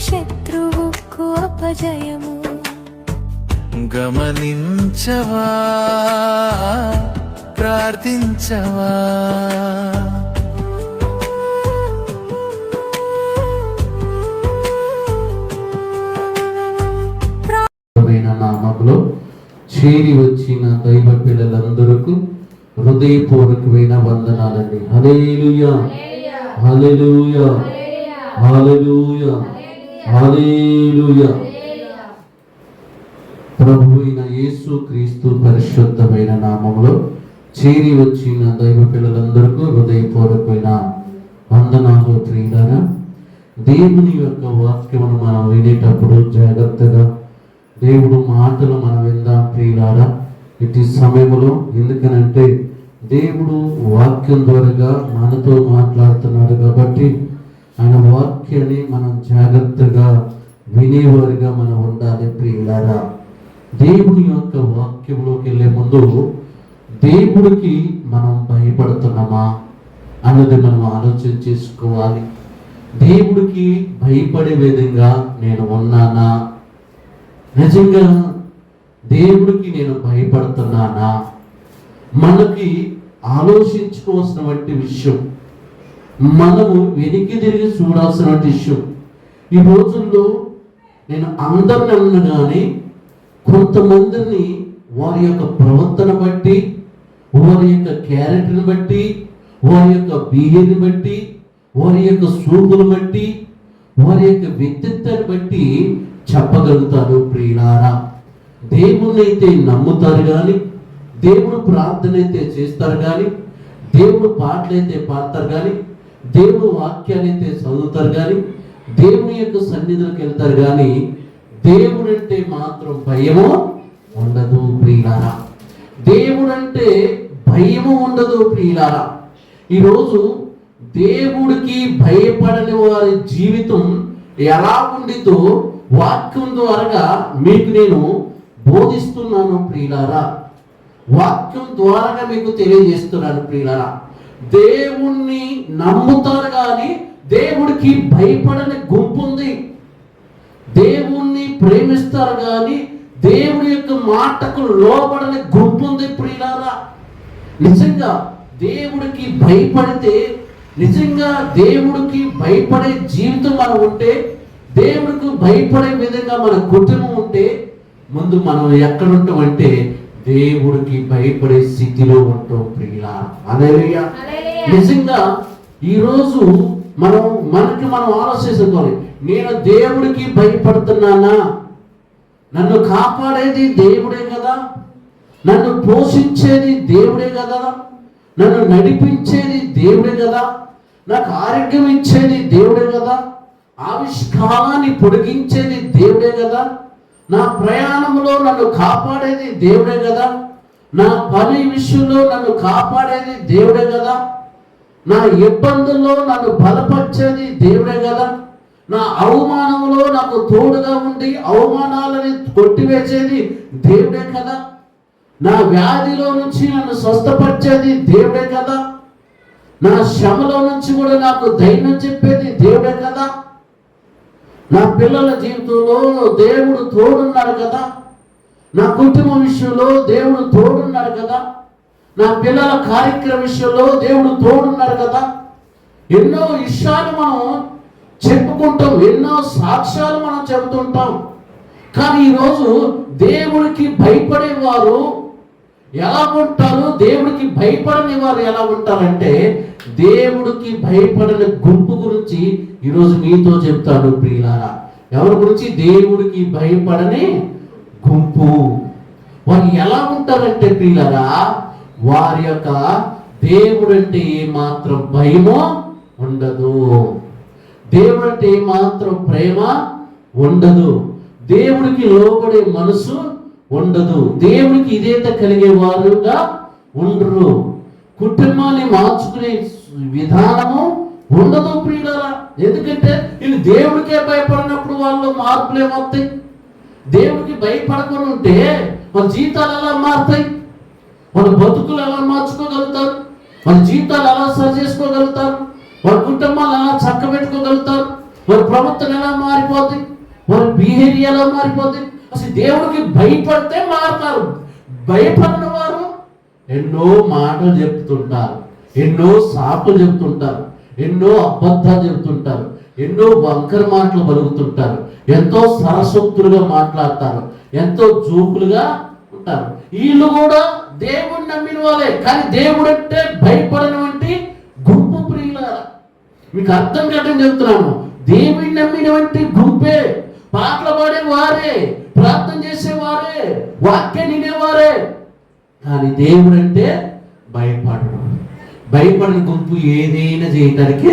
శత్రువుకు అపజయము. గమనించవా, ప్రార్థించవా, నామములో చేరి వచ్చిన దైవ పిల్లలందరికీ హృదయపూర్వకమైన వందనాలండి. హల్లెలూయా, హల్లెలూయా, హల్లెలూయా, హల్లెలూయా. ప్రభువైన యేసు క్రీస్తు పరిశుద్ధమైన నామములో చేరి వచ్చిన దైవ పిల్లలందరికీ హృదయపూర్వకమైన వందనాలు. ప్రియులారా, దేవుని యొక్క వాక్యమును మనం వినేటప్పుడు జాగ్రత్తగా దేవుడు మాటలు మనం విందాం ప్రియులారా ఇటు సమయంలో. ఎందుకనంటే దేవుడు వాక్యం ద్వారా మనతో మాట్లాడుతున్నాడు కాబట్టి ఆయన వాక్యాన్ని మనం జాగ్రత్తగా వినేవారిగా మనం ఉండాలి ప్రియులారా. దేవుని యొక్క వాక్యంలోకి వెళ్ళే ముందు దేవుడికి మనం భయపడుతున్నామా అన్నది మనం ఆలోచన చేసుకోవాలి. దేవుడికి భయపడే విధంగా నేను ఉన్నానా? నిజంగా దేవుడికి నేను భయపడుతున్నానా? మనకి ఆలోచించుకోవాల్సినటువంటి విషయం, మనము వెనక్కి తిరిగి చూడాల్సినటువంటి విషయం. ఈ రోజుల్లో నేను అందరిని అన్నా కానీ కొంతమందిని వారి యొక్క ప్రవర్తన బట్టి, వారి యొక్క క్యారెక్టర్ని బట్టి, వారి యొక్క బిహేవియర్ని బట్టి, వారి యొక్క సూపును బట్టి, వారి యొక్క వ్యక్తిత్వాన్ని బట్టి చెప్పగలుగుతారు ప్రియులారా. దేవుణ్ణి అయితే నమ్ముతారు కానీ, దేవుడు ప్రార్థన అయితే చేస్తారు కానీ, దేవుడు పాటలు అయితే పాడతారు కానీ, దేవుడు వాక్యాన్ని అయితే చదువుతారు కానీ, దేవుని యొక్క సన్నిధిలోకి వెళ్తారు కానీ దేవుడు అంటే మాత్రం భయము ఉండదు ప్రియులారా. దేవుడు అంటే భయము ఉండదు ప్రియులారా. ఈరోజు దేవుడికి భయపడని వారి జీవితం ఎలా ఉండితో వాక్యం ద్వారా మీకు నేను బోధిస్తున్నాను ప్రియులారా. వాక్యం ద్వారా మీకు తెలియజేస్తున్నాను ప్రియులారా. దేవుణ్ణి నమ్ముతారు కానీ దేవుడికి భయపడని గుంపు ఉంది. దేవుణ్ణి ప్రేమిస్తారు కానీ దేవుడి యొక్క మాటకు లోబడని గుంపు ఉంది ప్రియులారా. నిజంగా దేవుడికి భయపడితే, నిజంగా దేవుడికి భయపడే జీవితం మనం ఉంటే, దేవుడికి భయపడే విధంగా మన కుటుంబం ఉంటే, ముందు మనం ఎక్కడ ఉంటామంటే దేవుడికి భయపడే స్థితిలో ఉంటాం ప్రియులారా. హల్లెలూయా. నిజంగా ఈరోజు మనం ఆలోచించుకోవాలి. నేను దేవుడికి భయపడుతున్నానా? నన్ను కాపాడేది దేవుడే కదా, నన్ను పోషించేది దేవుడే కదా, నన్ను నడిపించేది దేవుడే కదా, నాకు ఆరోగ్యం ఇచ్చేది దేవుడే కదా, ఆవిష్కారాన్ని పొడిగించేది దేవుడే కదా, నా ప్రయాణంలో నన్ను కాపాడేది దేవుడే కదా, నా పని విషయంలో నన్ను కాపాడేది దేవుడే కదా, నా ఇబ్బందుల్లో నన్ను బలపరిచేది దేవుడే కదా, నా అవమానంలో నాకు తోడుగా ఉండి అవమానాలని కొట్టివేసేది దేవుడే కదా, నా వ్యాధిలో నుంచి నన్ను స్వస్థపరిచేది దేవుడే కదా, నా శ్రమలో నుంచి కూడా నాకు ధైర్యం చెప్పేది దేవుడే కదా, నా పిల్లల జీవితంలో దేవుడు తోడున్నాడు కదా, నా కుటుంబ విషయంలో దేవుడు తోడున్నాడు కదా, నా పిల్లల కార్యక్రమ విషయంలో దేవుడు తోడున్నాడు కదా. ఎన్నో విషయాలు మనం చెప్పుకుంటాం, ఎన్నో సాక్ష్యాలు మనం చెబుతుంటాం. కానీ ఈరోజు దేవుడికి భయపడేవారు ఎలా ఉంటారు, దేవుడికి భయపడని వారు ఎలా ఉంటారంటే, దేవుడికి భయపడని గుంపు గురించి ఈరోజు మీతో చెప్తాను ప్రియులారా. ఎవరి గురించి? దేవుడికి భయపడని గుంపు. వారు ఎలా ఉంటారంటే ప్రియులారా, వారి యొక్క దేవుడు అంటే ఏమాత్రం భయమో ఉండదు, దేవుడు అంటే ఏమాత్రం ప్రేమ ఉండదు, దేవుడికి లోబడే మనసు ఉండదు, దేవుడికి ఇదేత కలిగే వారుగా ఉండరు, కుటుంబాన్ని మార్చుకునే విధానము ఉండదు ప్రియులారా. ఎందుకంటే వీళ్ళు దేవుడికే భయపడినప్పుడు వాళ్ళు మార్పులు ఏమవుతాయి? దేవుడికి భయపడకుండా ఉంటే వాళ్ళ జీవితాలు ఎలా మారుతాయి? వాళ్ళ బతుకులు ఎలా మార్చుకోగలుగుతారు? వాళ్ళ జీవితాలు ఎలా సరి చేసుకోగలుగుతారు? వాళ్ళ కుటుంబాలు ఎలా చక్కబెట్టుకోగలుగుతారు? వారి ప్రవర్తన ఎలా మారిపోతుంది, వారి బిహేవియర్ ఎలా మారిపోతుంది. అసలు దేవుడికి భయపడితే మారుతారు. భయపడిన వారు ఎన్నో మాటలు చెప్తుంటారు, ఎన్నో సాకులు చెప్తుంటారు, ఎన్నో అబద్ధాలు చెప్తుంటారు, ఎన్నో వంకర మాటలు పలుకుతుంటారు, ఎంతో సరసోక్తులుగా మాట్లాడతారు, ఎంతో జోకులుగా ఉంటారు. వీళ్ళు కూడా దేవుడిని నమ్మిన వాళ్ళే, కానీ దేవుడు అంటే భయపడినటువంటి గుంపు ప్రియులారా. మీకు అర్థం కాదని చెప్తున్నాను. దేవుడిని నమ్మినటువంటి గుంపే, పాటలు పాడేవారే, ప్రార్థన చేసేవారే, వాక్యం వినేవారే, కానీ దేవుడు అంటే భయపడడం. భయపడిన గుంపు ఏదైనా చేయటానికి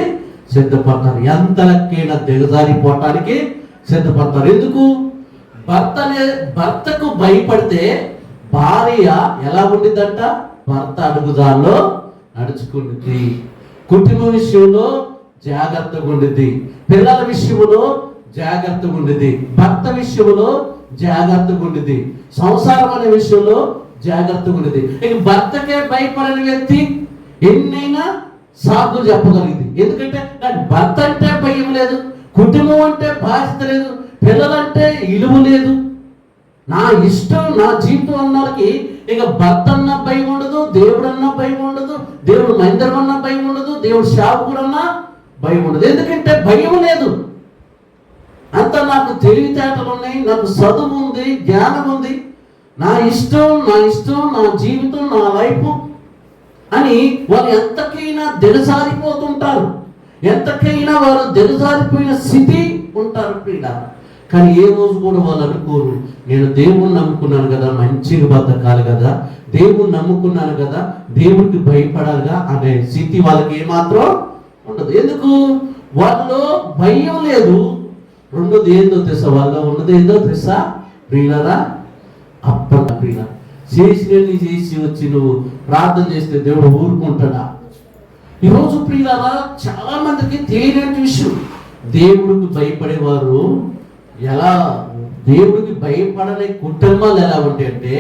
సిద్ధపడతారు, ఎంతలకైనా దిగజారిపోవటానికి సిద్ధపడతారు. ఎందుకు? భర్తకు భయపడితే భార్య ఎలా ఉండిద్దంట? భర్త అడుగుదాల్లో నడుచుకుంటుంది. కుటుంబ విషయంలో జాగ్రత్తగా ఉండిద్ది, పిల్లల విషయంలో జాగ్రత్తగా ఉండిద్ది, భర్త విషయంలో జాగ్రత్తగా ఉండిద్ది, సంసారం అనే విషయంలో జాగ్రత్తగా ఉండేది. ఇక భర్తకే భయపడని వ్యక్తి ఎన్నైనా సాకులు చెప్పగలిగింది. ఎందుకంటే నాకు భర్త అంటే భయం లేదు, కుటుంబం అంటే బాధ్యత లేదు, పిల్లలంటే ఇలువ లేదు, నా ఇష్టం నా జీవితం అన్నకి ఇక భర్త అన్న భయం ఉండదు, దేవుడు అన్న భయం ఉండదు, దేవుడు మందిరం అన్న భయం ఉండదు, దేవుడు సేవకుడు అన్న భయం ఉండదు. ఎందుకంటే భయం లేదు. అంత నాకు తెలివితేటలు ఉన్నాయి, నాకు చదువు ఉంది, జ్ఞానం ఉంది, నా ఇష్టం నా జీవితం నా లైఫ్ అని వారు ఎంతకైనా దిగజారిపోతుంటారు, ఎంతకైనా వారు దిగజారిపోయిన స్థితి ఉంటారు ప్రియుల. కానీ ఏ రోజు కూడా వాళ్ళు అనుకోరు, నేను దేవుణ్ణి నమ్ముకున్నాను కదా, మంచిగా బతకాలి కదా, దేవుణ్ణి నమ్ముకున్నాను కదా, దేవుడికి భయపడాలిగా అనే స్థితి వాళ్ళకి ఏమాత్రం ఉండదు. ఎందుకు? వాళ్ళలో భయం లేదు. రెండోది ఏందో తెలుసా? వాళ్ళలో ఉన్నది ఏందో తెలుసా ప్రియులరా? ప్రియుల చేసినన్ని చేసి వచ్చి నువ్వు ప్రార్థన చేస్తే దేవుడు ఊరుకుంటాడా? ఈరోజు ప్రియులరా చాలా మందికి తెలియని విషయం, దేవుడికి భయపడేవారు ఎలా, దేవుడికి భయపడని కుటుంబాలు ఎలా ఉంటాయంటే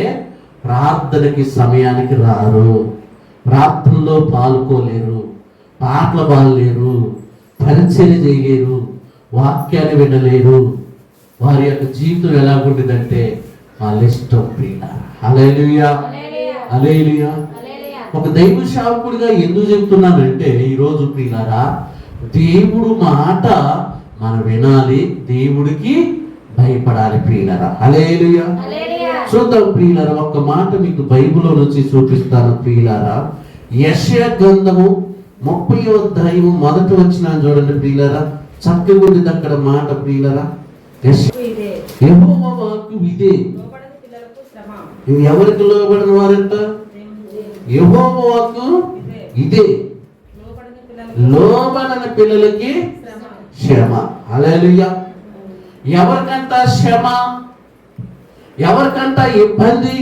ప్రార్థనకి సమయానికి రారు, ప్రార్థనలో పాల్గొలేరు, పాటలు పాడలేరు, పరిచర్య చేయలేరు, వాక్యాన్ని వినలేరు. వారి యొక్క జీవితం ఎలా ఉండేదంటే వాళ్ళ ఇష్టం ప్రియుల. హల్లెలూయా, హల్లెలూయా. ఒక దైవ సేవకుడిగా ఎందుకు చెప్తున్నానంటే ఈరోజు ప్రియులారా, దేవుడు మాట మనం వినాలి, దేవుడికి భయపడాలి ప్రియులారా. హల్లెలూయా. చూద్దాం ప్రియులారా, ఒక్క మాట మీకు బైబిల్లో నుంచి చూపిస్తాను ప్రియులారా. యెషయా గ్రంథము 30వ అధ్యాయము మొదటి వచనం చూడండి ప్రియులారా. చక్కగా ఉంది అక్కడ మాట ప్రియులారా. యెహోవా వాక్కు ఇదే. ఎవరికి లోబడిన వారంట? యెహోవా వాక్కు ఇదే, లోబడని పిల్లలకి శ్రమ. హల్లెలూయా. ఎవరికంట శ్రమ? ఎవరికంట ఇబ్బంది?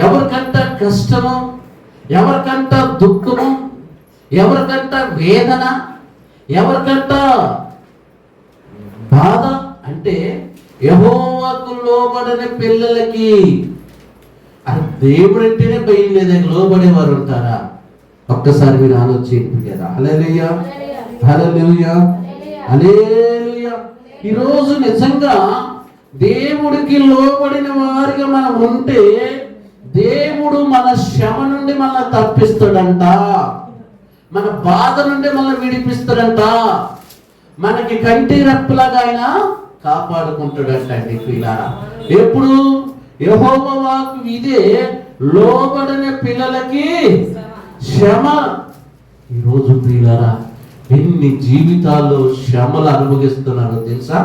ఎవరికంట కష్టము? ఎవరికంట దుఃఖము? ఎవరికంట వేదన? ఎవరికంట బాధ? అంటే యెహోవాకు లోబడని పిల్లలకి. అది దేవుడు అంటేనే భయం లేదా, లోబడేవారు ఉంటారా? ఒక్కసారి మీరు ఆలోచించండి కదా. హల్లెలూయా, హల్లెలూయా, హల్లెలూయా. ఈరోజు నిజంగా దేవుడికి లోబడిన వారిగా మనం ఉంటే దేవుడు మన శ్రమ నుండి మనల్ని తప్పిస్తాడంట, మన బాధ నుండి మనల్ని విడిపిస్తాడంట, మనకి కంటి రెప్పలాగా ఆయన కాపాడుకుంటాడంటండి పిల్లరా. ఎప్పుడు? యెహోవా వాక్కు ఇదే, లోబడిన పిల్లలకి శ్రమ. ఈరోజు పిల్లరా ఎన్ని జీవితాల్లో శ్రమలు అనుభవిస్తున్నారో తెలుసా?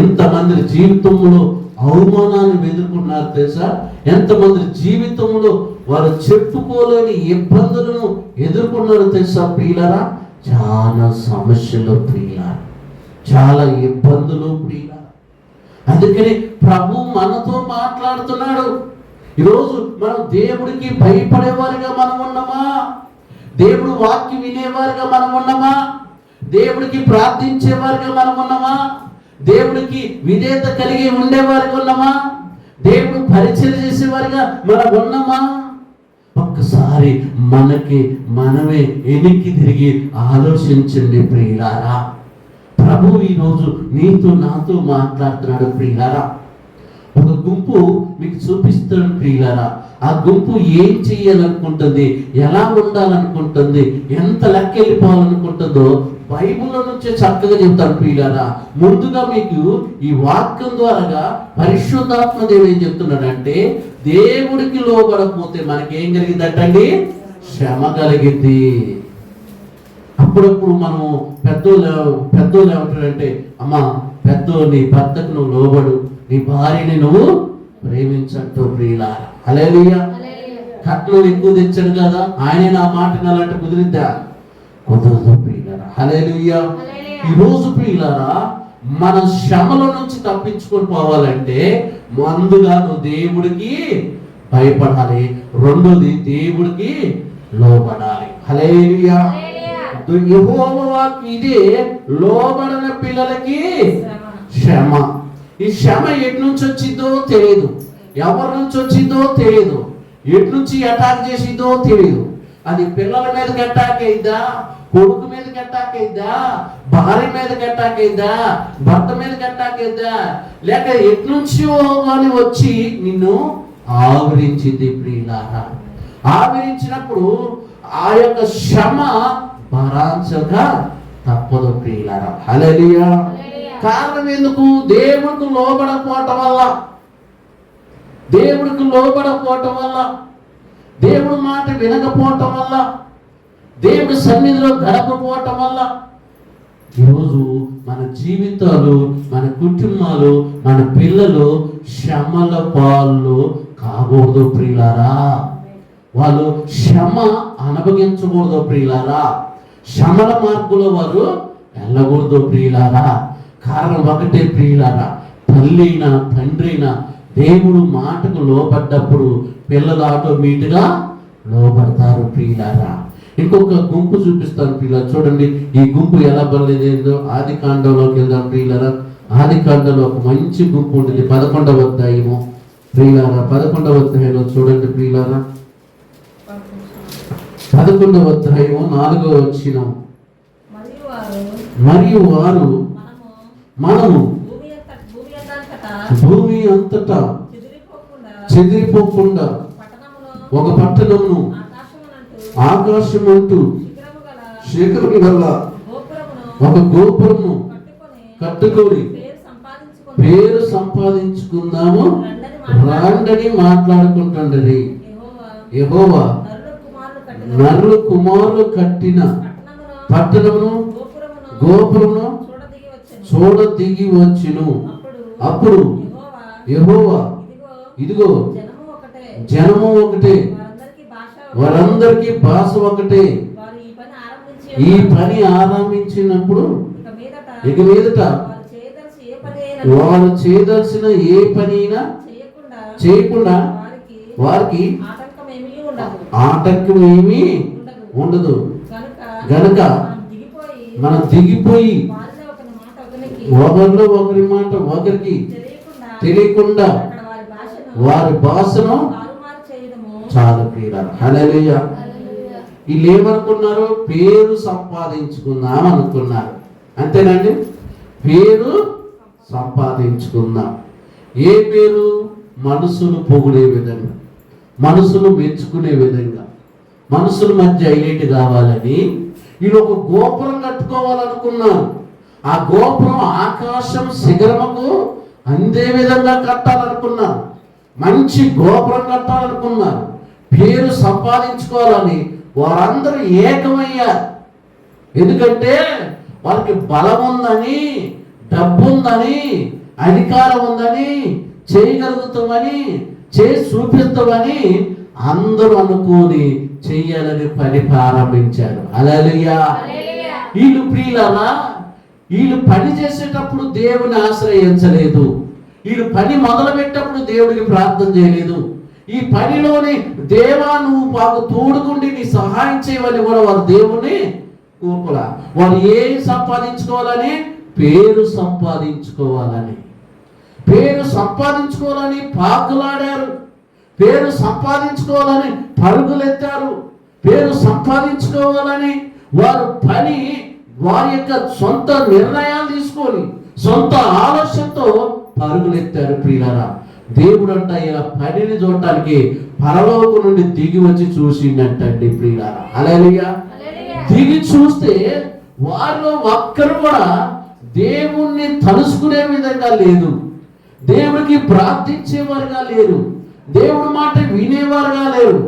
ఎంతమంది జీవితంలో అవమానాన్ని ఎదుర్కొన్నారు తెలుసా? ఎంతమంది జీవితంలో వారు చెప్పుకోలేని ఇబ్బందులను ఎదుర్కొన్నారు తెలుసా ప్రియులారా? చాలా సమస్యలు ప్రియులారా, చాలా ఇబ్బందులు ప్రియులారా. అందుకని ప్రభు మనతో మాట్లాడుతున్నాడు. ఈరోజు మనం దేవుడికి భయపడేవారిగా మనం ఉన్నామా? దేవుడు వాక్యం వినేవారిగా మనం ఉన్నామా? దేవుడికి ప్రార్థించేవారిగా మనం ఉన్నామా? దేవుడికి విధేయత కలిగి ఉండేవారిగా ఉన్నామా? దేవుడు పరిచయం చేసేవారిగా మనం ఉన్నామా? ఒక్కసారి మనకి మనమే వెనక్కి తిరిగి ఆలోచించండి ప్రియులారా. ప్రభు ఈరోజు నీతో నాతో మాట్లాడుతున్నాడు ప్రియులారా. ఒక గుంపు మీకు చూపిస్తాడు ప్రియులారా. ఆ గుంపు ఏం చెయ్యాలనుకుంటుంది, ఎలా ఉండాలనుకుంటుంది, ఎంత లెక్క వెళ్ళిపోవాలనుకుంటుందో బైబిల్లో నుంచే చక్కగా చెప్తారు ప్రియులారా. ముందుగా మీకు ఈ వాక్యం ద్వారా పరిశుద్ధాత్మ దేవుడు ఏం చెప్తున్నాడంటే, దేవుడికి లోబడకపోతే మనకేం కలిగిందటండి? శ్రమ కలిగింది. అప్పుడప్పుడు మనం పెద్దోళ్ళు ఏమంటారంటే, అమ్మా నీ భర్తకు నువ్వు లోబడు, నీ భార్యని నువ్వు ప్రేమించట్టు ప్రియులారా. హల్లెలూయా. కట్నం ఎక్కువ తెచ్చాడు కదా, ఆయన నా మాట వినాలంటే కుదిరిద్దా? కుదరదు ప్రియులారా. హల్లెలూయా. ఈరోజు ప్రియులారా, మన శ్రమల నుంచి తప్పించుకొని పోవాలంటే ముందుగా నువ్వు దేవుడికి భయపడాలి, రెండోది దేవుడికి లోబడాలి. హల్లెలూయా. యెహోవా వాక్కు ఇదే, లోబడిన పిల్లలకి శ్రమ. ఈ శ్రమ ఎటు నుంచి వచ్చిందో తెలియదు, ఎవరి నుంచి వచ్చిందో తెలియదు, ఎటు నుంచి అటాక్ చేసిందో తెలియదు. అది పిల్లల మీదకి అటాక్ అయిందా, కొడుకు మీదకి అటాక్ అయిందా, భార్య మీదకి అటాక్ అయిందా, భర్త మీదకి అటాక్ అయిందా, లేక ఎటు నుంచో కానీ వచ్చి నిన్ను ఆవరించింది ప్రియులారా. ఆవరించినప్పుడు ఆ యొక్క శ్రమ భరించగా తప్పదు ప్రియులారా. హల్లెలూయా. కారణం ఎందుకు? దేవుడికి లోబడకపోవటం వల్ల, దేవుడికి లోబడకపోవటం వల్ల, దేవుడి మాట వినకపోవటం వల్ల, దేవుడి సన్నిధిలో గడపకపోవటం వల్ల ఈరోజు మన జీవితాలు, మన కుటుంబాలు, మన పిల్లలు శ్రమల పాలు కాకూడదు ప్రియులారా. వాళ్ళు శ్రమ అనుభవించకూడదు ప్రియులారా. శ్రమల మార్గంలో వారు వెళ్ళకూడదు ప్రియులారా. కారణం ఒకటే ప్రియులారా, తల్లినా తండ్రినా దేవుడు మాటకు లోబడ్డప్పుడు పిల్లలు ఆటోమేటిక్గా లోబడతారు ప్రియులారా. ఇంకొక గుంపు చూపిస్తాను ప్రియులారా. చూడండి ఈ గుంపు ఎలా బయలుదేరిందో. ఆది కాండంలోకి వెళ్దాం ప్రియులారా. ఆది కాండంలో ఒక మంచి గుంపు ఉంటుంది. 11వ అధ్యాయము ప్రియులారా. 11వ అధ్యాయంలో చూడండి ప్రియులారా. 11వ అధ్యాయము 4వ వచనం. మరియు వారు మనము భూమి అంతటా చెదిరిపోకుండా ఒక పట్టణమును ఆకాశమంటూ శిఖరము గల ఒక గోపురము కట్టుకొని పేరు సంపాదించుకుందాము రాండని మాట్లాడుకుంటుండది. యెహోవా నరుల కుమారులు కట్టిన పట్టణమును గోపురమును చూడ దిగి వచ్చును. అప్పుడు యెహోవా ఇదిగో జనము ఒకటే, వారందరికీ భాష ఒకటే. ఈ పని ఆరంభించినప్పుడు ఇక మీదట వారు చేయదలసిన ఏ పని చేయకుండా వారికి ఆటంకం ఏమీ ఉండదు. గనుక మనం దిగిపోయి ఒకరిలో ఒకరి మాట ఒకరికి తెలియకుండా వారి భాషను చాలు ప్రియులారా. హల్లెలూయా. వీళ్ళు ఏమనుకున్నారు? పేరు సంపాదించుకుందాం అనుకున్నారు. అంతేనండి, పేరు సంపాదించుకుందాం. ఏ పేరు? మనసును పొగిడే విధంగా, మనసును మెచ్చుకునే విధంగా, మనసుల మధ్య హైలైట్ కావాలని వీళ్ళు ఒక గోపురం కట్టుకోవాలనుకున్నారు. ఆ గోపురం ఆకాశం శిఖరముకు అందే విధంగా కట్టాలనుకున్నారు. మంచి గోపురం కట్టాలనుకున్నారు. పేరు సంపాదించుకోవాలని వారందరూ ఏకమయ్యారు. ఎందుకంటే వాళ్ళకి బలం ఉందని, డబ్బు ఉందని, అధికారం ఉందని, చేయగలుగుతామని, చేసి చూపిస్తామని అందరూ అనుకోని చెయ్యాలని పని ప్రారంభించారు. హల్లెలూయా. వీళ్ళు ప్రియులారా, వీళ్ళు పని చేసేటప్పుడు దేవుని ఆశ్రయించలేదు. వీళ్ళు పని మొదలు పెట్టేటప్పుడు దేవుడికి ప్రార్థన చేయలేదు. ఈ పనిలోని దేవా నువ్వు మాకు తోడుకుండి నీ సహాయం చేయమని కూడా వారు దేవుని కోరుకోలా. వారు ఏం సంపాదించుకోవాలని? పేరు సంపాదించుకోవాలని, పేరు సంపాదించుకోవాలని పాకులాడారు. పేరు సంపాదించుకోవాలని పరుగులెత్తారు. పేరు సంపాదించుకోవాలని వారు పని వారి యొక్క సొంత నిర్ణయాలు తీసుకొని సొంత ఆలోచనతో పరుగులెత్తారు ప్రియులారా. దేవుడు అంట ఇలా పనిని చూడటానికి పరలోకం నుండి దిగి వచ్చి చూసిండంటండి ప్రియులారా. హల్లెలూయా. దిగి చూస్తే వారిలో ఒక్కరు కూడా దేవుణ్ణి తలుసుకునే విధంగా లేదు, దేవుడికి ప్రార్థించేవారుగా లేరు, దేవుడి మాట వినేవారుగా లేరు,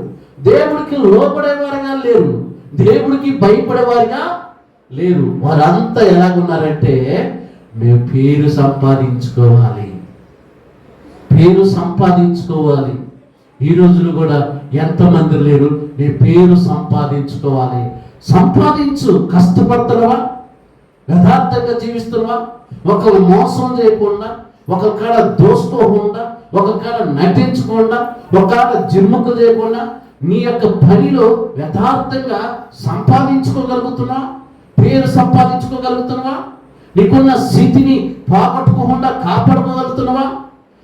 దేవుడికి లోపడేవారుగా లేరు, దేవుడికి భయపడేవారుగా లేరు. వారంతా ఎలాగున్నారంటే మేము పేరు సంపాదించుకోవాలి, పేరు సంపాదించుకోవాలి. ఈ రోజులు కూడా ఎంతమంది లేరు, నీ పేరు సంపాదించుకోవాలి. సంపాదించు. కష్టపడుతున్నావా? యథార్థంగా జీవిస్తున్నావా? ఒకరు మోసం చేయకుండా, ఒక కాడ దోసుకోకుండా, ఒక కాడ నటించకుండా, ఒక కాడ జిమ్ముకు చేయకుండా నీ యొక్క పనిలో యథార్థంగా సంపాదించుకోగలుగుతున్నా? పేరు సంపాదించుకోగలుగుతున్నావా? నీకున్న స్థితిని పోగొట్టుకోకుండా కాపాడుకోగలుగుతున్నావా?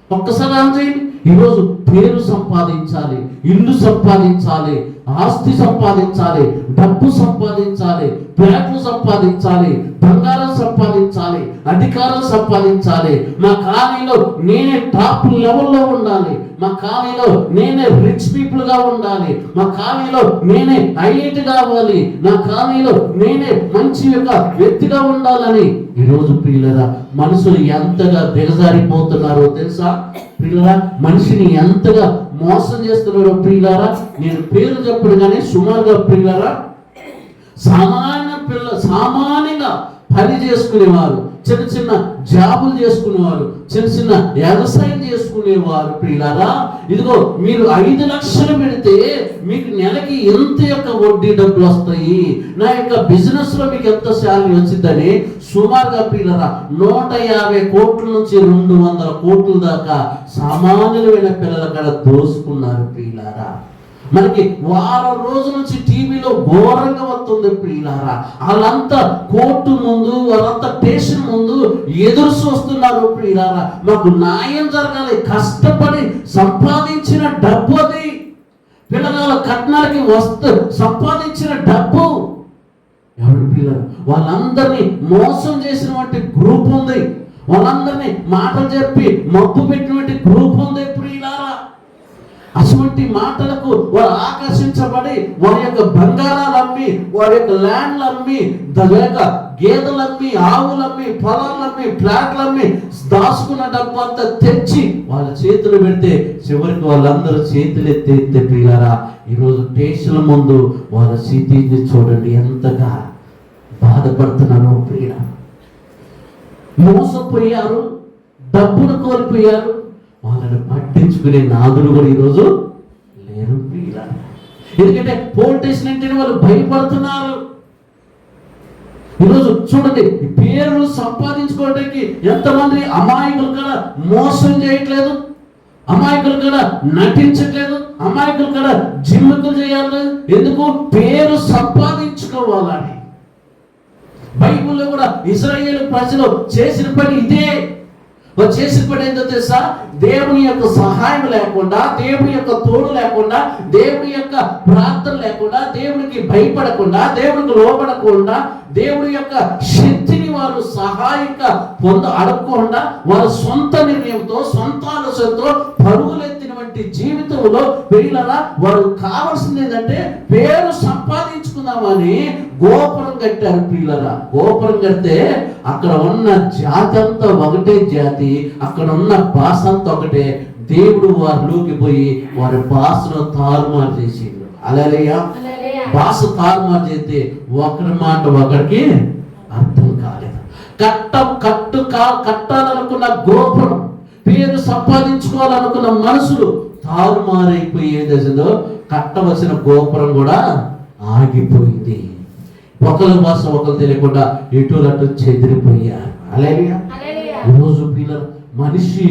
ఒక్కసారి ఆలోచించండి. ఈరోజు పేరు సంపాదించాలి, ఇల్లు సంపాదించాలి, ఆస్తి సంపాదించాలి, డబ్బు సంపాదించాలి, ప్లాట్లు సంపాదించాలి, బంగారం సంపాదించాలి, అధికారం సంపాదించాలి. మా కాలనీలో నేనే టాప్ లెవెల్లో ఉండాలి, మా కాలనీలో నేనే రిచ్ పీపుల్ గా ఉండాలి, మా కాలనీలో నేనే ఐఐటి కావాలి, నా కాలనీలో నేనే మంచి యొక్క వ్యక్తిగా ఉండాలని ఈరోజు ప్రియులరా మనుషులు ఎంతగా దిగజారిపోతున్నారో తెలుసా ప్రియులరా? మనిషిని ఎంతగా మోసం చేస్తున్నారో ప్రియులారా. నేను పేరు చెప్పడు కానీ సుమారుగా ప్రియులారా సామాన్యంగా పని చేసుకునేవారు, చిన్న చిన్న జాబులు చేసుకునేవారు, చిన్న చిన్న వ్యవసాయం చేసుకునేవారు ప్రియులారా. ఇదిగో మీరు 5 లక్షలు పెడితే మీకు నెలకి ఎంత యొక్క వడ్డీ డబ్బులు వస్తాయి, నా యొక్క బిజినెస్ లో మీకు ఎంత శాలరీ వచ్చిందని సుమారుగా ప్రియులారా 150 కోట్ల నుంచి 200 కోట్ల దాకా సామాన్యులైన పిల్లల కాడ దోసుకున్నారు ప్రియులారా. మనకి వారం రోజుల నుంచి టీవీలో ఘోరంగా వస్తుంది ప్రియులారా. వాళ్ళంతా కోర్టు ముందు, వాళ్ళంతా స్టేషన్ ముందు ఎదురు చూస్తున్నారు ప్రియులారా. మాకు న్యాయం జరగాలి. కష్టపడి సంపాదించిన డబ్బు అది, పిల్లల కట్నాలకి సంపాదించిన డబ్బు. ఎవరు ప్రియులారా? వాళ్ళందరినీ మోసం చేసినటువంటి గ్రూప్ ఉంది, వాళ్ళందరినీ మాటలు చెప్పి మబ్బు పెట్టినటువంటి గ్రూప్ ఉంది ప్రియులారా. అటువంటి మాటలకు వారు ఆకర్షించబడి వారి యొక్క బంగారాలు అమ్మి, వారి యొక్క ల్యాండ్లు అమ్మి, గేదెలమ్మి, ఆవులమ్మి, పొలాలమ్మి, ప్లాట్లమ్మి దాచుకున్న డబ్బు అంతా తెచ్చి వాళ్ళ చేతులు పెడితే చివరికి వాళ్ళందరూ చేతులు ఎత్తే ప్రియులారా ఈరోజు స్టేషన్ల ముందు వాళ్ళ స్థితిని చూడండి ఎంతగా బాధపడుతున్నారో ప్రియులారా. మోసపోయారు, డబ్బును కోల్పోయారు, వాళ్ళని పట్టించుకునే నాదులు కూడా ఈరోజు లేరు ప్రియులారా. ఎందుకంటే పోలీస్ స్టేషన్ అంటే వాళ్ళు భయపడుతున్నారు. ఈరోజు చూడండి, పేరు సంపాదించుకోవడానికి ఎంతమంది అమాయకులు కూడా మోసం చేయట్లేదు, అమాయకులు కూడా నటించట్లేదు, అమాయకులు కూడా జిమ్ముకులు చేయాలి. ఎందుకు? పేరు సంపాదించుకోవాలని. బైబిల్లో కూడా ఇశ్రాయేలు ప్రజలు చేసిన పని ఇదే. చేసిన పని ఏంటో తెలుసా? దేవుని యొక్క సహాయం లేకుండా, దేవుని యొక్క తోడు లేకుండా, దేవుని యొక్క ప్రార్థన లేకుండా, దేవునికి భయపడకుండా, దేవునికి లోపడకుండా, దేవుడి యొక్క శక్తిని వారు సహాయంగా అడగకుండా వారు సొంత నిర్ణయంతో, సొంత ఆలోచనతో పరుగులెత్తినటువంటి జీవితంలో పిల్లలా వారు కావాల్సింది ఏంటంటే పేరు సంపాదించుకుందామని గోపురం కట్టారు పిల్లరా. గోపురం కడితే అక్కడ ఉన్న జాతి అంతా ఒకటే జాతి, అక్కడ ఉన్న భాష అంతా ఒకటే. దేవుడు వారిలోకి పోయి వారి భాషను తారుమారు చేసిండు. హల్లెలూయా. భాష తారుమారు చేస్తే ఒకరి మాట ఒకరికి అర్థం కాలేదు. కట్టాలనుకున్న గోపురం, పేరు సంపాదించుకోవాలనుకున్న మనుషులు తారుమారైపోయే దశలో కట్టవలసిన గోపురం కూడా ఆగిపోయింది. ఒకరి భాష ఒకరు తెలియకుండా ఎటులట్టు చెదిరిపోయారు. హల్లెలూయా. ఈరోజు పిల్లలు మనిషి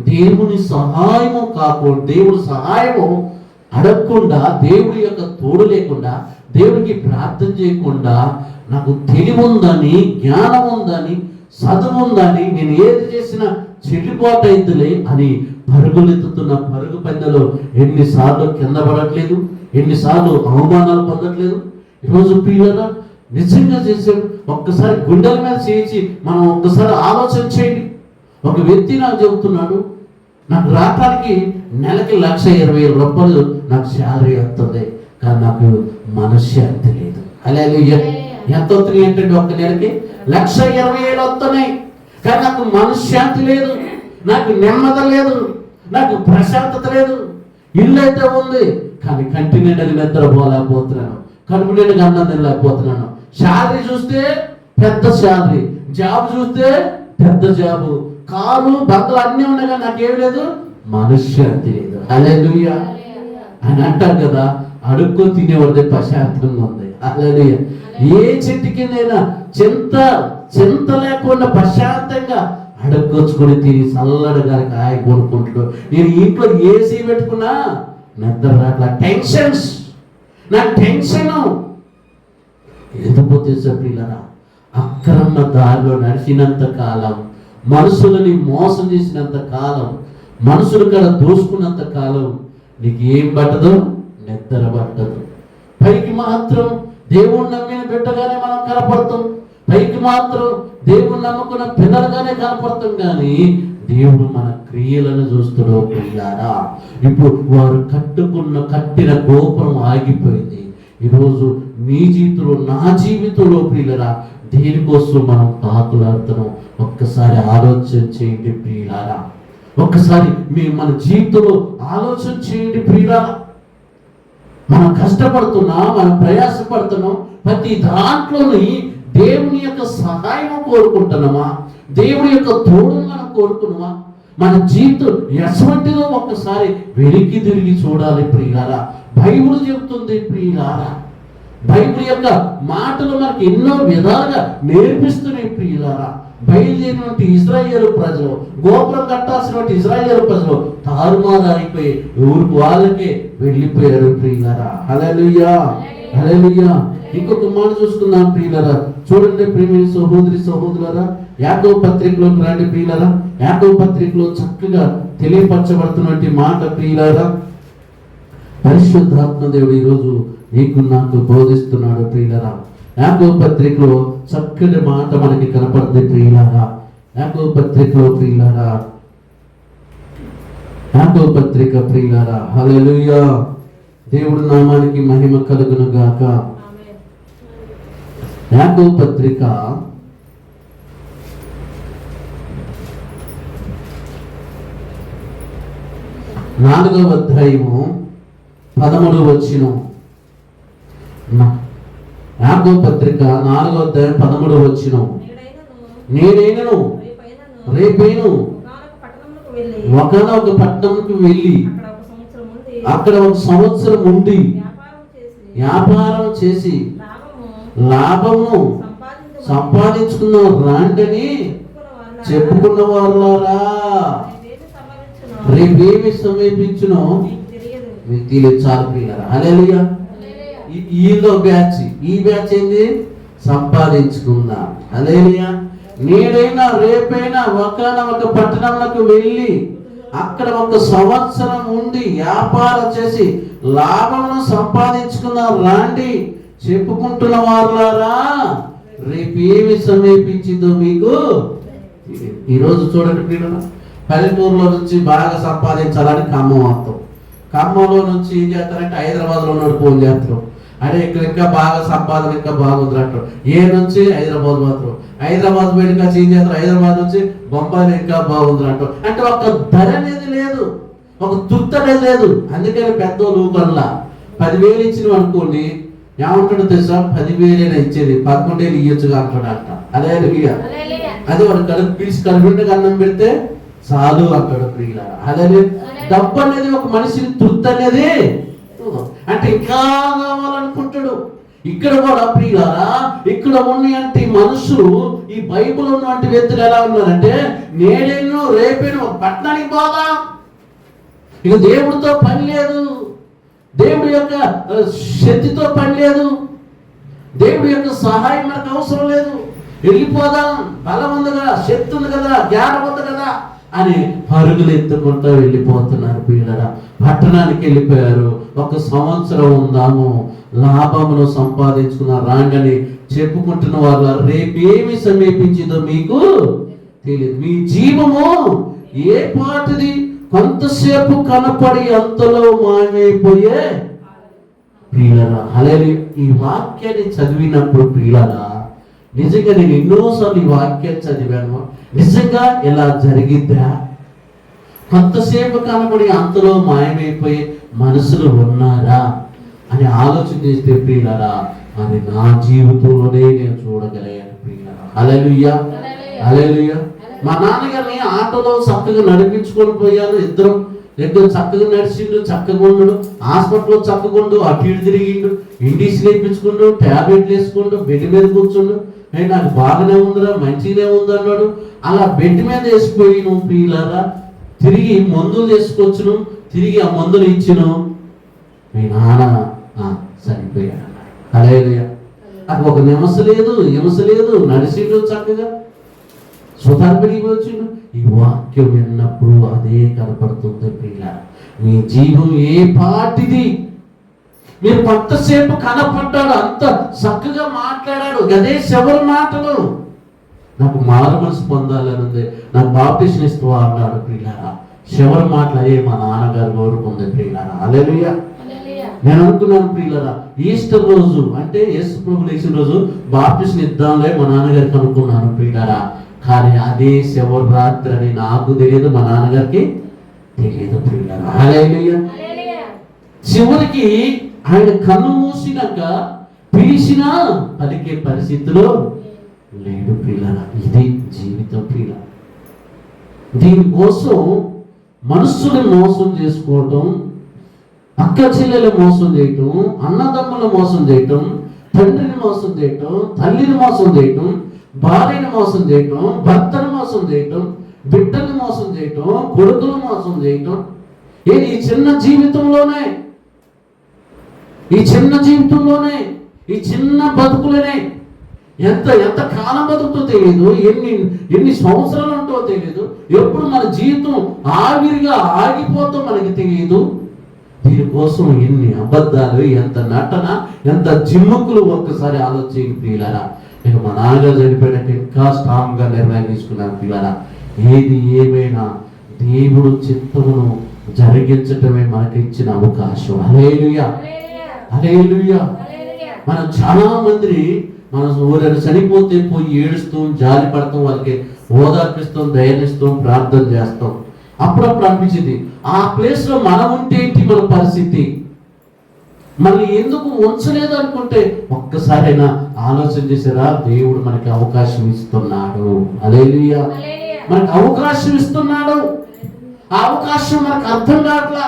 దేవుని సహాయము కాకుండా, దేవుని సహాయము అడగకుండా, దేవుడి యొక్క తోడు లేకుండా, దేవుడికి ప్రార్థన చేయకుండా, నాకు తెలివి ఉందని, జ్ఞానం ఉందని, చదువు ఉందని, నేను ఏది చేసినా చెల్లిపోటు అయిద్దిలే అని పరుగులెత్తుతున్న పరుగు పందెలో ఎన్నిసార్లు కింద పడట్లేదు, ఎన్నిసార్లు అవమానాలు పొందట్లేదు. ఈరోజు పిల్లల నిజంగా చేశాడు. ఒక్కసారి గుండెల మీద చేయించి మనం ఒక్కసారి ఆలోచన చేయండి. ఒక వ్యక్తి నాకు చెబుతున్నాడు, నాకు రావటానికి నెలకి 1,20,000 నాకు శాలరీ వస్తుంది, కానీ నాకు మనశ్శాంతి లేదు. హల్లెలూయా. ఎంత వస్తుంది ఏంటంటే ఒక్క నెలకి 1,20,000 వస్తున్నాయి, కానీ నాకు మనశ్శాంతి లేదు, నాకు నెమ్మది లేదు, నాకు ప్రశాంతత లేదు. ఇల్లు అయితే ఉంది, కానీ కంటి నిండా నిద్రపోలేకపోతున్నాను, కడుపు నిండా అన్నం తినలేకపోతున్నాను. శాలరీ చూస్తే పెద్ద శాలరీ, జాబ్ చూస్తే పెద్ద జాబు, కారు బంగ్లా అన్నీ ఉన్నాయి, కానీ నాకేం లేదు, మనశ్శాంతి లేదు. హల్లెలూయా. అని అంటారు కదా, అడుక్కొని తినేవాడితే ప్రశాంతంగా ఉంది. హల్లెలూయా. ఏ చెట్టు కిందైనా చింత లేకుండా ప్రశాంతంగా అడుక్కొచ్చుకొని తిని చల్లడగా కాయ కొనుక్కుంటాడు. నేను ఇంట్లో ఏసీ పెట్టుకున్నా నిద్ర రాట్లా, టెన్షన్స్, నాకు టెన్షన్. ఎందుకో తెలుసా పిల్లరా, అక్రమ దారిలో నడిచినంత కాలం, మనుషులని మోసం చేసినంత కాలం, మనుషుల కాడ దోసుకున్నంత కాలం నీకు ఏం పట్టదు, నిద్ర పట్టదు. పైకి మాత్రం దేవుణ్ణి నమ్మిన బిడ్డగానే మనం కనపడతాం, పైకి మాత్రం దేవుణ్ణి నమ్ముకున్న పిల్లలుగానే కనపడతాం, కానీ దేవుడు మన క్రియలను చూస్తాడో పిల్లారా. ఇప్పుడు వారు కట్టిన గోపురం ఆగిపోయింది. ఈరోజు నీ జీవితంలో, నా జీవితంలో ప్రియులరా, దేనికోసం మనం పాకులాడుతున్నాం ఒక్కసారి ఆలోచన చేయండి ప్రియులారా. ఒక్కసారి మన జీవితంలో ఆలోచన చేయండి ప్రియులారా. మనం కష్టపడుతున్నాం, మనం ప్రయాసపడుతున్నాం, ప్రతి దాంట్లోని దేవుని యొక్క సహాయం కోరుకుంటున్నామా, దేవుని యొక్క తోడు మనం కోరుకున్నామా? మన జీవితం ఎటువంటిదో ఒక్కసారి వెనక్కి తిరిగి చూడాలి ప్రియులారా. బైబిల్ చెబుతుంది ప్రియులారా, బైబిల్ యొక్క మాటలు మనకు ఎన్నో విధాలుగా నేర్పిస్తున్నాయి ప్రియులారా. బయలుదేరినటువంటి ఇశ్రాయేలు ప్రజలు, గోపురం కట్టాల్సినటువంటి ఇశ్రాయేలు ప్రజలు తారుమారు అయిపోయి ఊరికి వాళ్ళకే వెళ్ళిపోయారు ప్రియులారా. హల్లెలూయా, హల్లెలూయా. ఇంకొక మాట చూసుకుందాం ప్రియులారా. చూడండి ప్రియమైన సహోదరి సహోదరులారా, యాకోబు పత్రికలోకి రండి ప్రియులారా. యాకోబు పత్రికలో చక్కగా తెలియపరచబడుతున్నటువంటి మాట ప్రియులారా. పరిశుద్ధాత్మ దేవుడు ఈరోజు నీకు నాకు బోధిస్తున్నాడు ప్రియులారా. యాకోబు పత్రికలో చక్కటి మాట మనకి కనపడుతుంది ప్రియులారా. యాకోబు పత్రికలో ప్రియులారా, యాకోబు పత్రిక ప్రియులారా. హల్లెలూయా. దేవుడి నామానికి మహిమ కలుగును గాక. యాకోబు పత్రిక 4వ అధ్యాయము 13వ వచనం. యాకోబు పత్రిక 4వ అధ్యాయం 13వ వచనం. నేనైనను రేపైను ఒకనొక పట్టణంకు వెళ్ళి అక్కడ ఒక సంవత్సరం ఉండి వ్యాపారం చేసి లాభమును సంపాదించుకున్న రాండని చెప్పుకున్న వారులారా, రేపేమి సమీపించునో మీకు తెలియదు. చాలు ప్రియులారా. హల్లెలూయా. ఈ బ్యాచ్ ఏంది? సంపాదించుకుందాం. హల్లెలూయా. నేనైనా రేపైనా ఒక పట్టణంలోకి వెళ్ళి అక్కడ ఒక సంవత్సరం ఉండి వ్యాపారం చేసి లాభమును సంపాదించుకున్న రాండి చెప్పుకుంటున్న వారులారా, రేపేమి సమీపించిందో మీకు. ఈరోజు చూడండి ప్రియులారా, పల్లెటూరులో నుంచి బాగా సంపాదించాలని ఖమ్మం వస్తాం, ఖమ్మంలో నుంచి ఏం చేస్తారంటే హైదరాబాద్లో ఉన్నాడు ఫోన్ చేస్తారు, అరే ఇక్కడ ఇంకా బాగా సంపాదన ఇంకా బాగుంది అంటారు. ఏ నుంచి హైదరాబాద్ మాత్రం, హైదరాబాద్ పోయి ఇంకా ఏం చేస్తారు, హైదరాబాద్ నుంచి బొంబాయి ఇంకా బాగుంది అంటారు. అంటే ఒక ధర అనేది లేదు, ఒక తృప్తి అనేది లేదు. అందుకని పెద్దోళ్ళు ఊపర్లా 10,000 ఇచ్చినవి అనుకోండి, ఏమంటాడో తెలుసా, 10,000 ఇచ్చేది 11,000 ఇయ్యొచ్చుగా అంటాడు అంట. అదే వాడు కడుపు అన్నం పెడితే చాలు అంటాడు ప్రియులారా. అదే డబ్బు అనేది ఒక మనిషిని తృప్తి అనేది అంటే ఇంకా కావాలనుకుంటాడు. ఇక్కడ కూడా ప్రియులారా, ఇక్కడ ఉన్నటువంటి మనుషులు, ఈ బైబిల్ ఉన్నటువంటి వ్యక్తులు ఎలా ఉన్నారంటే, నేడేను రేపేను ఒక పట్టణానికి పోదా, ఇక దేవుడితో పని లేదు, దేవుడి యొక్క శక్తితో పని లేదు, దేవుడి యొక్క సహాయం మనకు అవసరం లేదు, వెళ్ళిపోదాం, బలం ఉంది కదా, శక్తి ఉంది కదా, జ్ఞానం ఉంది కదా అని పరుగులు ఎత్తుకుంటూ వెళ్ళిపోతున్నారు పిల్లరా. పట్టణానికి వెళ్ళిపోయారు. ఒక సంవత్సరం ఉందాము, లాభమును సంపాదించుకున్న రాంగని చెప్పుకుంటున్న వాళ్ళ రేపేమి సమీపించిందో మీకు తెలియదు. మీ జీవము ఏ పాటిది, కొంతసేపు కనపడి అంతలో మాయమైపోయే. ప్రియులారా, హల్లెలూయా. ఈ వాక్యాన్ని చదివినప్పుడు ప్రియులారా, నిజంగా నేను ఎన్నోసార్లు ఈ వాక్యాన్ని చదివాను. నిజంగా ఇలా జరిగిద్దా? కొంతసేపు కనబడి అంతలో మాయమైపోయే మనుషులు ఉన్నారా అని ఆలోచన చేస్తే ప్రియులారా, అది నా జీవితంలోనే నేను చూడగలిగాను ప్రియులారా. హల్లెలూయా, హల్లెలూయా. మా నాన్నగారిని ఆటోలో చక్కగా నడిపించుకొని పోయాను. ఇద్దరు చక్కగా నడిచిండు, చక్కగా ఉండు, హాస్పిటల్లో చక్కగా ఉండు, అటు ఇటు తిరిగిండు, ఇండిస్ వేయించుకుండు, ట్యాబ్లెట్లు వేసుకుండు, బెడ్ మీద కూర్చుండు. నాకు బాగానే ఉందిరా, మంచిగానే ఉంది అన్నాడు. అలా బెడ్ మీద వేసిపోయి నువ్వు ప్రియులారా, తిరిగి మందులు తీసుకొచ్చును, తిరిగి ఆ మందులు ఇచ్చును, మీ నాన్న సరిపోయాడు అన్నాడు. హల్లెలూయా. నాకు ఒక నిమస లేదు, నడిచిండు చక్కగా, స్వతర్పడికి వచ్చిండు. ఈ వాక్యం విన్నప్పుడు అదే కనపడుతుంది ప్రియులారా. మీ జీవం ఏ పాటిది, మీరు కొంతసేపు కనపడ్డాడు, అంత చక్కగా మాట్లాడాడు, అదే చివరి మాటలు. నాకు మారు మనసు పొందాలని ఉంది, నాకు బాప్టిజం ఇస్తావా అన్నాడు ప్రియులారా. చివరి మాటలు అయ్యే మా నాన్నగారు కోరుకుంది ప్రియులారా. హల్లెలూయా. నేను అనుకున్నాను ప్రియులారా, ఈస్టర్ రోజు అంటే యేసు ప్రభువు లేచిన రోజు బాప్టిజం ఇద్దాంలే మా నాన్నగారికి అనుకున్నాను ప్రియులారా. కానీ అదే చివరి రాత్రి అని నాకు తెలియదు, మా నాన్నగారికి తెలియదు ప్రియులారా. హల్లెలూయా. చివరికి ఆయన కన్ను మూసినాక పిలిచినా పలికే పరిస్థితిలో లేడు ప్రియులారా. ఇది జీవితం ప్రియులారా. దీనికోసం మనుషుని మోసం చేసుకోవటం, అక్క చెల్లెలు మోసం చేయటం, అన్నదమ్ములు మోసం చేయటం, తండ్రిని మోసం చేయటం, తల్లిని మోసం చేయటం, భార్యని మోసం చేయటం, భర్తను మోసం చేయటం, బిడ్డని మోసం చేయటం, కొడుకును మోసం చేయటం, ఏది ఈ చిన్న జీవితంలోనే, ఈ చిన్న బతుకులనే ఎంత కాలం బతుకుతో తెలియదు, ఎన్ని సంవత్సరాలు ఉంటో తెలియదు, ఎప్పుడు మన జీవితం ఆవిరిగా ఆగిపోతో మనకి తెలియదు. దీనికోసం ఎన్ని అబద్ధాలు, ఎంత నటన, ఎంత జిమ్ముకులు ఒక్కసారి ఆలోచించి ప్రియులారా. నేను మా నాన్నగారు చనిపోయాక ఇంకా స్ట్రాంగ్ గా నిర్ణయం తీసుకున్నాను ప్రియులారా. ఏది ఏమైనా దేవుడు చిత్తమును జరిగించటమే మనకి ఇచ్చిన అవకాశం. హల్లెలూయా, హల్లెలూయా. మనం చాలా మంది మనం ఎవరైనా చనిపోతే పోయి ఏడుస్తాం, జాలి పడతాం, వాళ్ళకి ఓదార్పిస్తాం, ధైర్యిస్తాం, ప్రార్థన చేస్తాం. అప్పుడప్పుడు అనిపించింది ఆ ప్లేస్ లో మనం ఉంటే ఏంటి మన పరిస్థితి, మళ్ళీ ఎందుకు ఉంచలేదు అనుకుంటే ఒక్కసారైనా ఆలోచన చేసారా? దేవుడు మనకి అవకాశం ఇస్తున్నాడు. హల్లెలూయా. మనకి అవకాశం ఇస్తున్నాడు. ఆ అవకాశం మనకు అర్థం కావట్లా,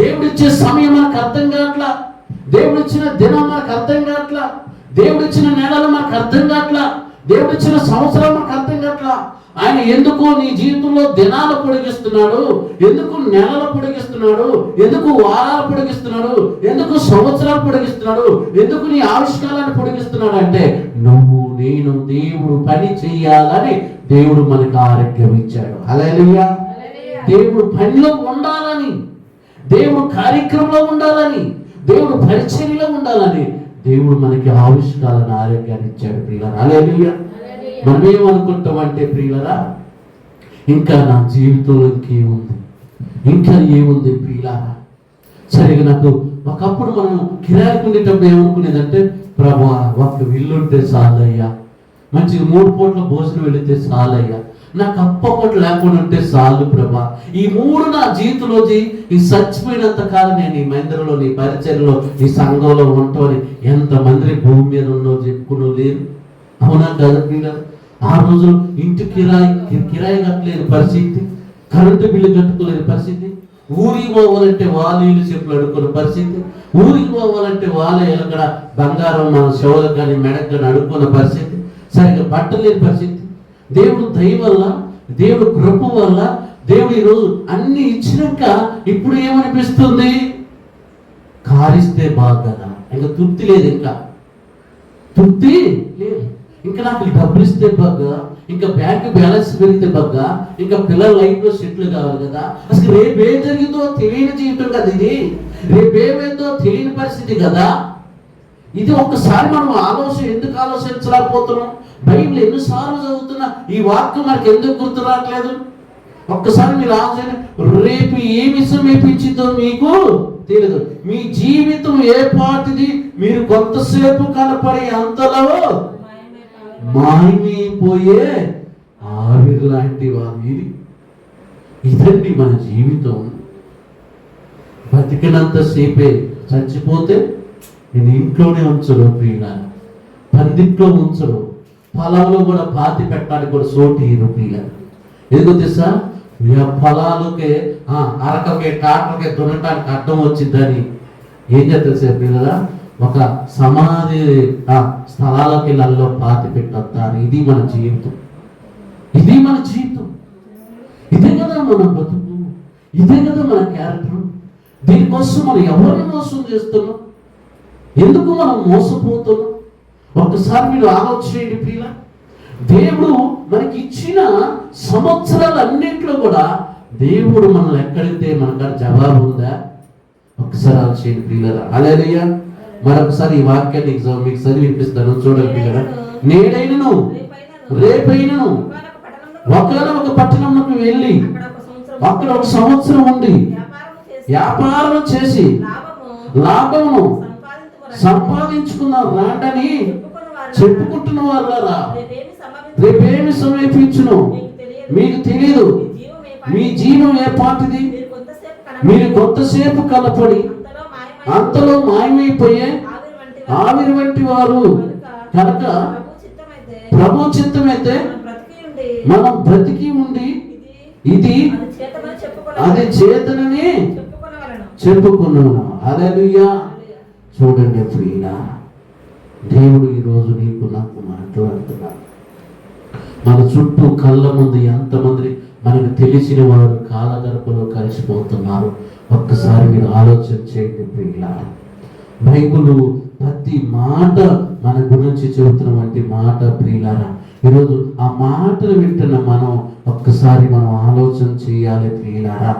దేవుడిచ్చే సమయం మనకు అర్థం కావట్లా, దేవుడిచ్చిన దినం మనకు అర్థం కావట్లా, దేవుడిచ్చిన నెలలు మనకు అర్థం కావట్లా, దేవుడిచ్చిన సంవత్సరం మనకు అర్థం కావట్లా. ఆయన ఎందుకు నీ జీవితంలో దినాలు పొడిగిస్తున్నాడు, ఎందుకు నెలలు పొడిగిస్తున్నాడు, ఎందుకు వారాలు పొడిగిస్తున్నాడు, ఎందుకు సంవత్సరాలు పొడిగిస్తున్నాడు, ఎందుకు నీ ఆవిష్కారాన్ని పొడిగిస్తున్నాడు అంటే నువ్వు నేను దేవుడు పని చెయ్యాలని దేవుడు మనకు ఆరోగ్యం ఇచ్చాడు. హల్లెలూయా. దేవుడు పనిలో ఉండాలని, దేవుడు కార్యక్రమంలో ఉండాలని, దేవుడు పరిచర్యలో ఉండాలని దేవుడు మనకి ఆవిష్కారాలను ఆరోగ్యాన్ని ఇచ్చాడు ప్రియులారా. హల్లెలూయా. మనం ఏమనుకుంటామంటే ప్రియులారా, ఇంకా నా జీవితంలో ఇంకా ఏముంది ప్రియులారా. సరిగా నాకు ఒకప్పుడు మనం కిరాయికి ఉండేటప్పుడు ఏమనుకునేదంటే, ప్రభువా ఒక ఇల్లు ఉంటే చాలయ్యా, మంచిగా 3 పూట్ల భోజనం వెళితే చాలయ్యా, నాకు అప్పొకటి లేకుండా ఉంటే చాలు ప్రభా. ఈ 3 నా జీవితంలో ఈ చచ్చిపోయినంత కాలం నేను ఈ మందిరంలో, నీ పరిచర్యలో, ఈ సంఘంలో ఉంటామని ఎంతమంది భూమి మీద ఉన్నో చెప్పుకున్నో లేరు. అవునా కదా ప్రియులారా? ఆ రోజులు ఇంటి కిరాయి కట్టలేని పరిస్థితి, కరెంటు బిల్లు కట్టుకోలేని పరిస్థితి, ఊరికి పోవాలంటే వాళ్ళు ఇల్లు చెప్పులు అడుక్కునే పరిస్థితి, ఊరికి పోవాలంటే వాళ్ళే ఎక్కడ బంగారం మన చెవులకు కానీ మెడకు కానీ అడుక్కున్న పరిస్థితి, సరిగ్గా బట్టలు లేని పరిస్థితి. దేవుడు దయ వల్ల, దేవుడు కృప వల్ల దేవుడు ఈరోజు అన్ని ఇచ్చినాక ఇప్పుడు ఏమనిపిస్తుంది? కారిస్తే బాగా, ఇంకా తృప్తి లేదు, ఇంకా తృప్తి లేదు. ఇంకా నాకు డబ్బులు ఇస్తే బాగా, ఇంకా బ్యాంక్ బ్యాలెన్స్ పెరిగితే బాగా, ఇంకా పిల్లల లైఫ్ లో సెటిల్ కావాలి కదా. అసలు రేపేం జరిగిందో తెలియని జీవితం కదా ఇది, రేపేమైందో తెలియని పరిస్థితి కదా. ఇది ఒక్కసారి మనం ఎందుకు ఆలోచించలేకపోతున్నాం? బైబిల్ ఎన్నిసార్లు చదువుతున్నా ఈ వాక్యం మనకి ఎందుకు గుర్తు రావట్లేదు? ఒక్కసారి మీరు ఆలోచన, రేపు ఏమి సమీపించిందో మీకు తెలియదు. మీ జీవితం ఏ పాటిది? మీరు కొంతసేపు కనపడే అంతలో మాయమైపోయే ఆవిరి లాంటి వారి. ఇదండి మన జీవితం. బతికినంత సేపే, చచ్చిపోతే నేను ఇంట్లోనే ఉంచరు, ప్రియుల పందిట్లో ఉంచరు, పొలంలో కూడా పాతి పెట్టడానికి కూడా సోటి ప్రియుల. ఎందుకు తెలుసా? పొలాలకే అరకకే కాటలకే దున్నటానికి అడ్డం వచ్చిందని ఏం చేస్తారు సార్ ప్రియుల? ఒక సమాధి స్థలాలకి నల్లో పాతి పెట్టొద్దారు. ఇది మన జీవితం, ఇది మన జీవితం, ఇదే కదా మన బతుకు, ఇదే కదా మన క్యారెక్టర్. దీనికోసం మనం ఎవరిని మోసం చేస్తున్నాం? ఎందుకు మనం మోసపోతున్నాం? ఒక్కసారి మీరు ఆలోచించండి ప్రియుల. దేవుడు మనకి ఇచ్చిన సంవత్సరాలన్నింటిలో కూడా దేవుడు మనల్ని ఎక్కడితే మనకు జవాబు ఉందా? ఒక్కసారి ఆలోచించండి ప్రియుల. హల్లెలూయా. మరొకసారి ఈ వాక్యాన్ని మీకు చదివి వినిపిస్తాను, చూడండి ప్రియుల. నేడైనను రేపైనను ఒక పట్టణంలోకి వెళ్ళి అక్కడ ఒక సంవత్సరం ఉండి వ్యాపారం చేసి లాభమును సంపాదించుకున్న రాండని చెప్పుకుంటున్న వాళ్ళరా, రేపేమి సమీపించును మీకు తెలియదు. మీ జీవం ఏ పాటిది? మీరు కొంతసేపు కలపడి అంతలో మాయమైపోయే ఆవిరి వంటి వారు. కనుక ప్రభు చిత్తమైతే మనం బ్రతికి ఉండి ఇది అది చేతనని చెప్పుకున్నాను. హల్లెలూయా. చూడండి ప్రియుల, దేవుడు ఈరోజు నీకు నాకు మాట్లాడుతున్నాడు. మన చుట్టూ కళ్ళ ముందు ఎంతమంది మనకు తెలిసిన వారు కాలగర్భలో కలిసిపోతున్నారు. ఒక్కసారి మీరు ఆలోచన చేయండి ప్రియుల. బైబిల్ ప్రతి మాట మన గురించి చెబుతున్నటువంటి మాట ప్రియులారా. ఈరోజు ఆ మాటలు వింటున్న మనం ఒక్కసారి మనం ఆలోచన చేయాలి ప్రియులారా.